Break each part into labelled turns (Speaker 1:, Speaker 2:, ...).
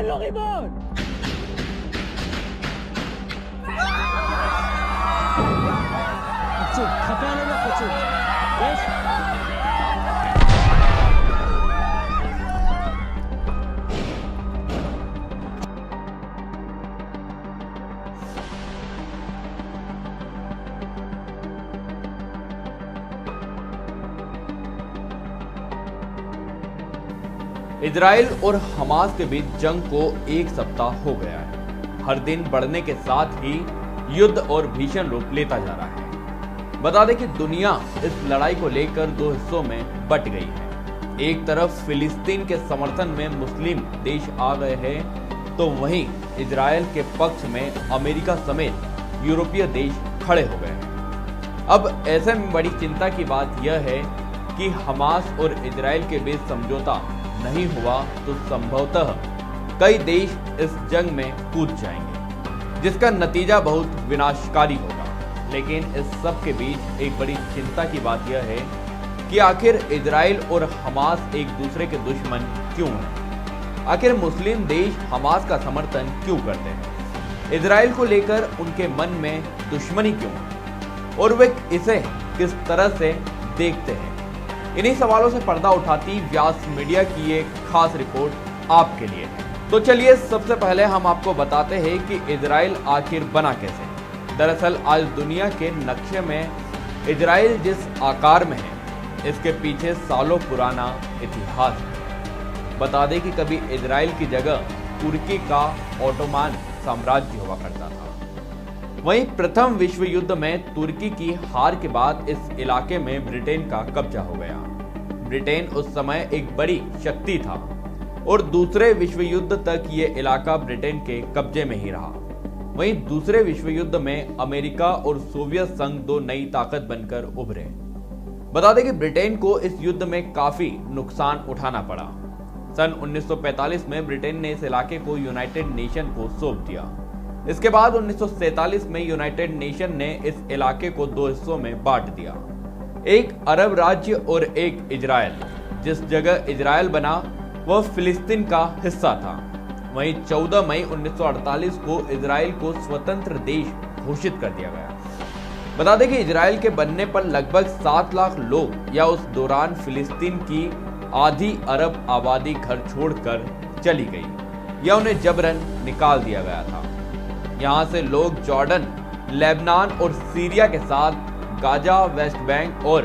Speaker 1: le remote.
Speaker 2: Kocuk, kapan ada kocuk? Yes.
Speaker 3: Israel और Hamas के बीच जंग को एक सप्ताह हो गया है। हर दिन बढ़ने के साथ ही युद्ध और भीषण रूप लेता जा रहा है। बता दें कि दुनिया इस लड़ाई को लेकर दो हिस्सों में बट गई है। एक तरफ फिलिस्तीन के समर्थन में मुस्लिम देश आ गए हैं, तो वहीं इजराइल के पक्ष में अमेरिका समेत यूरोपीय देश खड़े हो गए हैं। अब ऐसे में बड़ी चिंता की बात यह है कि हमास और इजराइल के बीच समझौता नहीं हुआ तो संभवतः कई देश इस जंग में कूद जाएंगे, जिसका नतीजा बहुत विनाशकारी होगा। लेकिन इस सब के बीच एक बड़ी चिंता की बात यह है कि आखिर इजराइल और हमास एक दूसरे के दुश्मन क्यों हैं? आखिर मुस्लिम देश हमास का समर्थन क्यों करते हैं? इजराइल को लेकर उनके मन में दुश्मनी क्यों है और वे इसे किस तरह से देखते हैं? इन्हीं सवालों से पर्दा उठाती व्यास मीडिया की एक खास रिपोर्ट आपके लिए है। तो चलिए सबसे पहले हम आपको बताते हैं कि इजराइल आखिर बना कैसे। दरअसल आज दुनिया के नक्शे में इजराइल जिस आकार में है, इसके पीछे सालों पुराना इतिहास है। बता दें कि कभी इजराइल की जगह तुर्की का ओटोमान साम्राज्य हुआ करता था। वहीं प्रथम विश्व युद्ध में तुर्की की हार के बाद इस इलाके में ब्रिटेन का कब्जा हो गया। ब्रिटेन उस समय एक बड़ी शक्ति था और दूसरे विश्व युद्ध तक ये इलाका ब्रिटेन के कब्जे में ही रहा। वहीं दूसरे विश्व युद्ध में अमेरिका और सोवियत संघ दो नई ताकत बनकर उभरे। बता दें कि ब्रिटेन को इस युद्ध में काफी नुकसान उठाना पड़ा। सन 1945 में ब्रिटेन ने इस इलाके को यूनाइटेड नेशन को सौंप दिया। इसके बाद 1947 में यूनाइटेड नेशन ने इस इलाके को दो हिस्सों में बांट दिया, एक अरब राज्य और एक इजराइल। जिस जगह इजराइल बना वह फिलिस्तीन का हिस्सा था। वहीं 14 मई 1948 को इजराइल को स्वतंत्र देश घोषित कर दिया गया। बता दें कि इजराइल के बनने पर लगभग 7 लाख लोग या उस दौरान फिलिस्तीन की आधी अरब आबादी घर छोड़कर चली गई या उन्हें जबरन निकाल दिया गया था। यहाँ से लोग जॉर्डन, लेबनान और सीरिया के साथ गाजा, वेस्ट बैंक और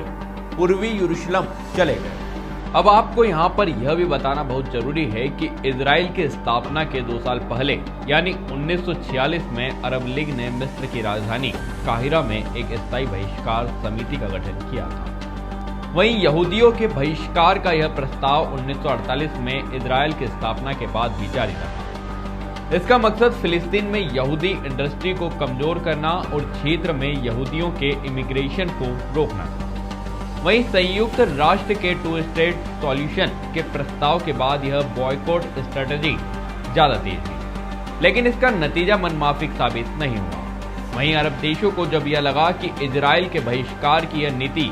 Speaker 3: पूर्वी यरूशलेम चले गए। अब आपको यहाँ पर यह भी बताना बहुत जरूरी है कि इजराइल की स्थापना के 2 साल पहले यानी 1946 में अरब लीग ने मिस्र की राजधानी काहिरा में एक स्थायी बहिष्कार समिति का गठन किया था। वहीं यहूदियों के बहिष्कार का यह प्रस्ताव 1948 में इजराइल की स्थापना के बाद भी जारी रहा। इसका मकसद फिलिस्तीन में यहूदी इंडस्ट्री को कमजोर करना और क्षेत्र में यहूदियों के इमिग्रेशन को रोकना था। वहीं संयुक्त राष्ट्र के 2 स्टेट सॉल्यूशन के प्रस्ताव के बाद यह बॉयकॉट स्ट्रेटजी ज्यादा तेज थी, लेकिन इसका नतीजा मनमाफिक साबित नहीं हुआ। वहीं अरब देशों को जब यह लगा कि इजराइल के बहिष्कार की यह नीति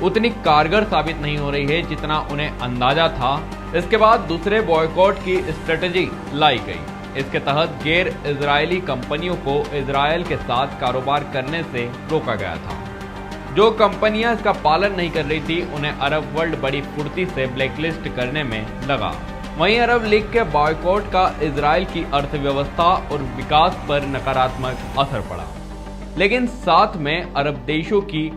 Speaker 3: उतनी कारगर साबित नहीं हो रही है जितना उन्हें अंदाजा था, इसके बाद दूसरे बॉयकॉट की स्ट्रेटजी लाई गई। इसके तहत गैर इजरायली कंपनियों को इजराइल के साथ कारोबार करने से रोका गया था। जो कंपनियां इसका पालन नहीं कर रही थी उन्हें अरब वर्ल्ड बड़ी फुर्ती से ब्लैकलिस्ट करने में लगा। वहीं अरब लीग के बॉयकॉट का इजराइल की अर्थव्यवस्था और विकास पर नकारात्मक असर पड़ा, लेकिन साथ में अरब देशों की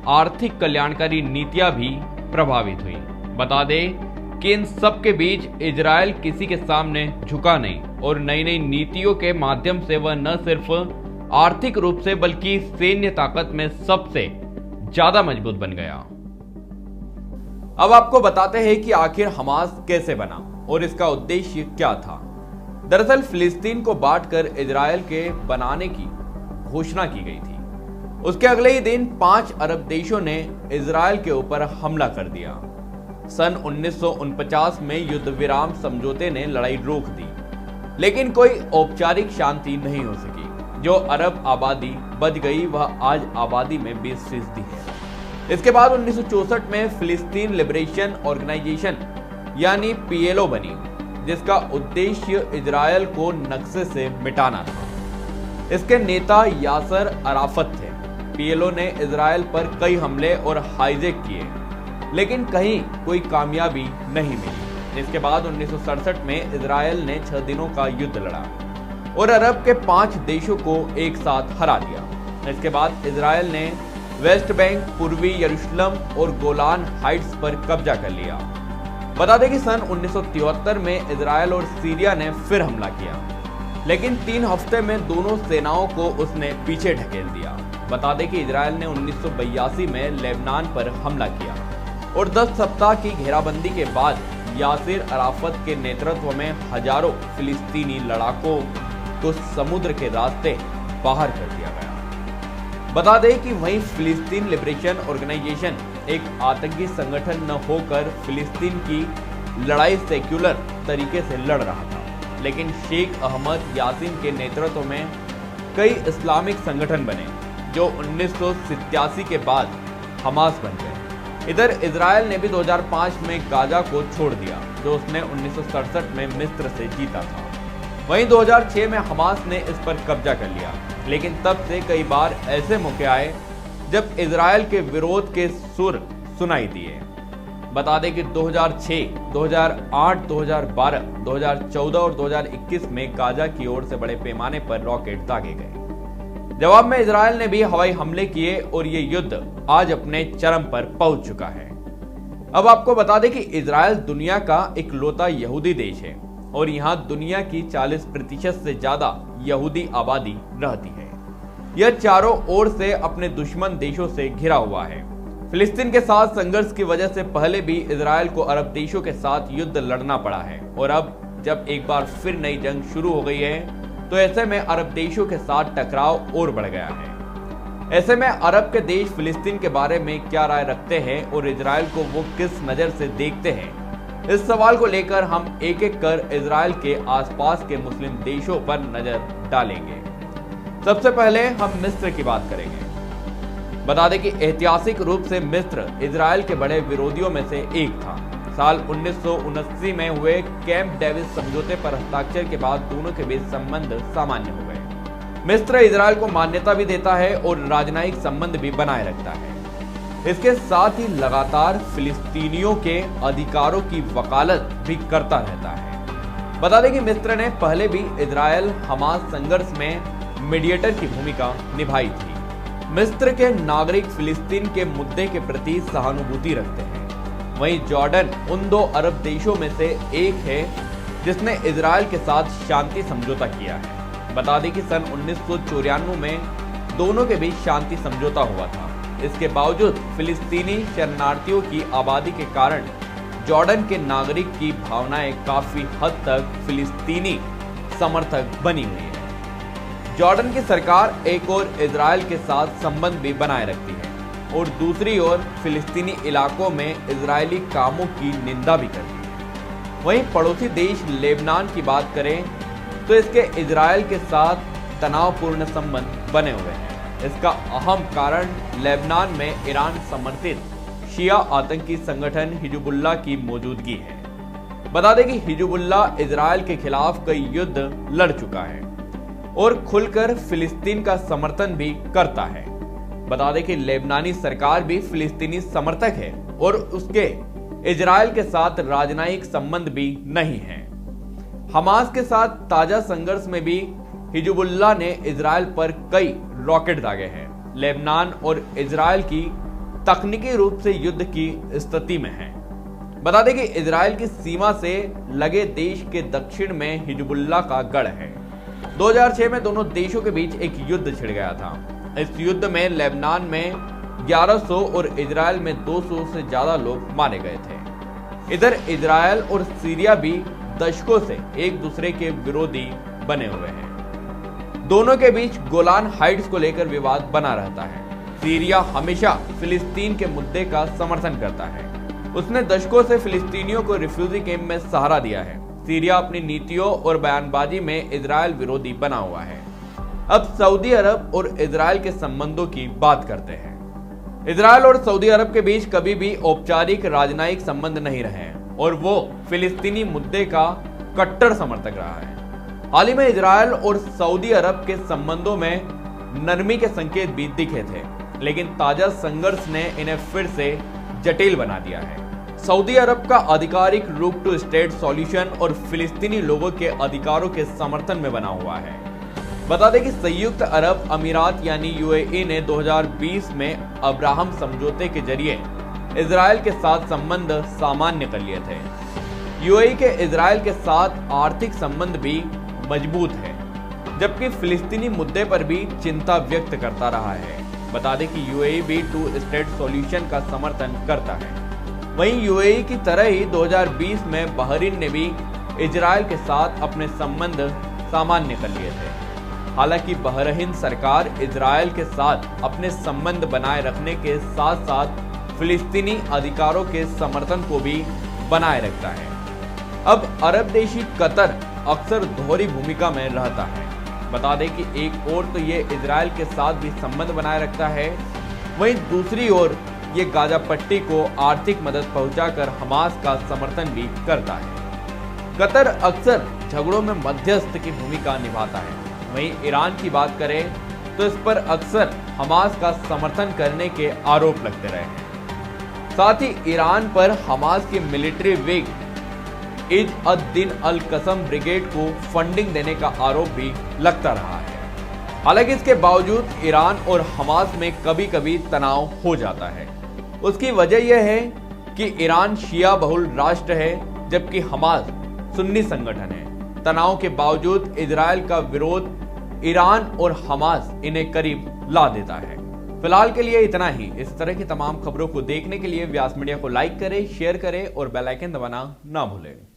Speaker 3: आर्थिक कल्याणकारी नीतियां भी प्रभावित हुई। बता दें कि इन सब के बीच इजराइल किसी के सामने झुका नहीं और नई नई नीतियों के माध्यम से वह न सिर्फ आर्थिक रूप से बल्कि सैन्य ताकत में सबसे ज्यादा मजबूत बन गया। अब आपको बताते हैं कि आखिर हमास कैसे बना और इसका उद्देश्य क्या था। दरअसल फिलिस्तीन को बांटकर इजराइल के बनाने की घोषणा की गई थी। उसके अगले ही दिन 5 अरब देशों ने इजराइल के ऊपर हमला कर दिया। सन 1949 में युद्ध विराम समझौते ने लड़ाई रोक दी, लेकिन कोई औपचारिक शांति नहीं हो सकी। जो अरब आबादी बच गई वह आज आबादी में 20% है। इसके बाद 1964 में फिलिस्तीन लिबरेशन ऑर्गेनाइजेशन यानी PLO बनी। जिसका उद्देश्य इजरायल को नक्शे से मिटाना था। इसके नेता यासर अराफत थे। पीएलओ ने इजरायल पर कई हमले और हाईजैक किए, लेकिन कहीं कोई कामयाबी नहीं मिली। इसके बाद 1967 में इजरायल ने 6 दिनों का युद्ध लड़ा और अरब के 5 देशों को एक साथ हरा दिया। इसके बाद इजरायल ने वेस्ट बैंक, पूर्वी यरूशलेम और गोलान हाइट्स पर कब्जा कर लिया। बता दें कि सन 1973 में इजरायल और सीरिया ने फिर हमला किया, लेकिन 3 हफ्ते में दोनों सेनाओं को उसने पीछे ढकेल दिया। बता दें कि इजरायल ने 1982 में लेबनान पर हमला किया और 10 सप्ताह की घेराबंदी के बाद यासिर अराफत के नेतृत्व में हजारों फिलिस्तीनी लड़ाकों को समुद्र के रास्ते बाहर कर दिया गया। बता दें कि वहीं फिलिस्तीन लिबरेशन ऑर्गेनाइजेशन एक आतंकी संगठन न होकर फिलिस्तीन की लड़ाई सेक्युलर तरीके से लड़ रहा था, लेकिन शेख अहमद यासीन के नेतृत्व में कई इस्लामिक संगठन बने जो 1987 के बाद हमास बन गए। इधर इजरायल ने भी 2005 में गाजा को छोड़ दिया, जो उसने 1967 में मिस्र से जीता था। वहीं 2006 में हमास ने इस पर कब्जा कर लिया, लेकिन तब से कई बार ऐसे मौके आए जब इजरायल के विरोध के सुर सुनाई दिए। बता दें कि 2006, 2008, 2012, 2014 और 2021 में गाजा की ओर से बड़े पैमाने पर रॉकेट दागे गए। जवाब में इजरायल ने भी हवाई हमले किए और ये युद्ध आज अपने चरम पर पहुंच चुका है। अब आपको बता दें कि इजरायल दुनिया का इकलौता यहूदी देश है और यहाँ दुनिया की 40% से ज्यादा यहूदी आबादी रहती है। यह चारों ओर से अपने दुश्मन देशों से घिरा हुआ है। फिलिस्तीन के साथ संघर्ष की वजह से पहले भी इजरायल को अरब देशों के साथ युद्ध लड़ना पड़ा है और अब जब एक बार फिर नई जंग शुरू हो गई है तो ऐसे में अरब देशों के साथ टकराव और बढ़ गया है। ऐसे में अरब के देश फिलिस्तीन के बारे में क्या राय रखते हैं और इजरायल को वो किस नजर से देखते हैं, इस सवाल को लेकर हम एक एक कर इजरायल के आसपास के मुस्लिम देशों पर नजर डालेंगे। सबसे पहले हम मिस्र की बात करेंगे। बता दें कि ऐतिहासिक रूप से मिस्र इजरायल के बड़े विरोधियों में से एक था। साल 1979 में हुए कैंप डेविड समझौते पर हस्ताक्षर के बाद दोनों के बीच संबंध सामान्य हो गए। मिस्र इजरायल को मान्यता भी देता है और राजनयिक संबंध भी बनाए रखता है। इसके साथ ही लगातार फिलिस्तीनियों के अधिकारों की वकालत भी करता रहता है। बता दें कि मिस्र ने पहले भी इजरायल हमास संघर्ष में मीडिएटर की भूमिका निभाई थी। मिस्र के नागरिक फिलिस्तीन के मुद्दे के प्रति सहानुभूति रखते हैं। वहीं जॉर्डन उन 2 अरब देशों में से एक है जिसने इजरायल के साथ शांति समझौता किया है। बता दें कि सन 1994 में दोनों के बीच शांति समझौता हुआ था। इसके बावजूद फिलिस्तीनी शरणार्थियों की आबादी के कारण जॉर्डन के नागरिक की भावनाएं काफी हद तक फिलिस्तीनी समर्थक बनी हुई है। जॉर्डन की सरकार एक ओर इजरायल के साथ संबंध भी बनाए रखती है और दूसरी ओर फिलिस्तीनी इलाकों में इजरायली कामों की निंदा भी करती है। वहीं पड़ोसी देश लेबनान की बात करें तो इसके इजरायल के साथ तनावपूर्ण संबंध बने हुए हैं। इसका अहम कारण लेबनान में ईरान समर्थित शिया आतंकी संगठन हिजबुल्लाह की मौजूदगी है। बता दें कि हिजबुल्लाह इजरायल के खिलाफ कई युद्ध लड़ चुका है और खुलकर फिलिस्तीन का समर्थन भी करता है। बता दें कि लेबनानी सरकार भी फिलिस्तीनी समर्थक है और उसके इजरायल के साथ राजनयिक संबंध भी नहीं है। हमास के साथ ताजा संघर्ष में भी हिजबुल्लाह ने इजरायल पर कई रॉकेट दागे हैं। लेबनान और इजरायल की तकनीकी रूप से युद्ध की स्थिति में है। बता दें कि इजरायल की सीमा से लगे देश के दक्षिण में हिजबुल्लाह का गढ़ है। 2006 में दोनों देशों के बीच एक युद्ध छिड़ गया था। इस युद्ध में लेबनान में 1100 और इजरायल में 200 से ज्यादा लोग मारे गए थे। इधर इजरायल और सीरिया भी दशकों से एक दूसरे के विरोधी बने हुए हैं। दोनों के बीच गोलान हाइट्स को लेकर विवाद बना रहता है। सीरिया हमेशा फिलिस्तीन के मुद्दे का समर्थन करता है। उसने दशकों से फिलिस्तीनियों को रिफ्यूजी कैंप में सहारा दिया है। सीरिया अपनी नीतियों और बयानबाजी में इजरायल विरोधी बना हुआ है। अब सऊदी अरब और इजरायल के संबंधों की बात करते हैं। इजरायल और सऊदी अरब के बीच कभी भी औपचारिक राजनयिक संबंध नहीं रहे हैं और वो फिलिस्तीनी मुद्दे का कट्टर समर्थक रहा है। हाल ही में इजराइल और सऊदी अरब के संबंधों में नरमी के संकेत भी दिखे थे, लेकिन ताजा संघर्ष ने इन्हें फिर से जटिल बना दिया है। सऊदी अरब का आधिकारिक रूट टू स्टेट सॉल्यूशन और फिलिस्तीनी लोगों के अधिकारों के समर्थन में बना हुआ है। बता दें कि संयुक्त अरब अमीरात यानी यूएई ने 2020 में अब्राहम समझौते के जरिए इजराइल के साथ संबंध सामान्य कर लिए थे। यूएई के इजराइल के साथ आर्थिक संबंध भी मजबूत है, जबकि फिलिस्तीनी मुद्दे पर भी चिंता व्यक्त करता रहा है। बता दें कि यूएई भी टू स्टेट सॉल्यूशन का समर्थन करता है। वहीं यूएई की तरह ही 2020 में बहरीन ने भी इजराइल के साथ अपने संबंध सामान्य कर लिए थे। हालांकि बहरीन सरकार इजराइल के साथ अपने संबंध बनाए रखने के साथ साथ फिलिस्तीनी अधिकारों के समर्थन को भी बनाए रखता है। अब अरब देशी कतर अक्सर दोहरी भूमिका में रहता है। बता दें कि एक ओर तो ये इजराइल के साथ भी संबंध बनाए रखता है, वहीं दूसरी ओर ये गाजा पट्टी को आर्थिक मदद पहुंचाकर हमास का समर्थन भी करता है। कतर अक्सर झगड़ों में मध्यस्थ की भूमिका निभाता है। वहीं ईरान की बात करें तो इस पर अक्सर हमास का समर्थन करने के आरोप लगते रहे हैं। साथ ही ईरान पर हमास की मिलिट्री विंग इज अद-दिन अल-कसम ब्रिगेड को फंडिंग देने का आरोप भी लगता रहा है। हालांकि इसके बावजूद ईरान और हमास में कभी कभी तनाव हो जाता है। उसकी वजह यह है कि ईरान शिया बहुल राष्ट्र है, जबकि हमास सुन्नी संगठन है। तनाव के बावजूद इजराइल का विरोध ईरान और हमास इन्हें करीब ला देता है। फिलहाल के लिए इतना ही। इस तरह की तमाम खबरों को देखने के लिए व्यास मीडिया को लाइक करें, शेयर करें और बेल आइकन दबाना ना भूलें।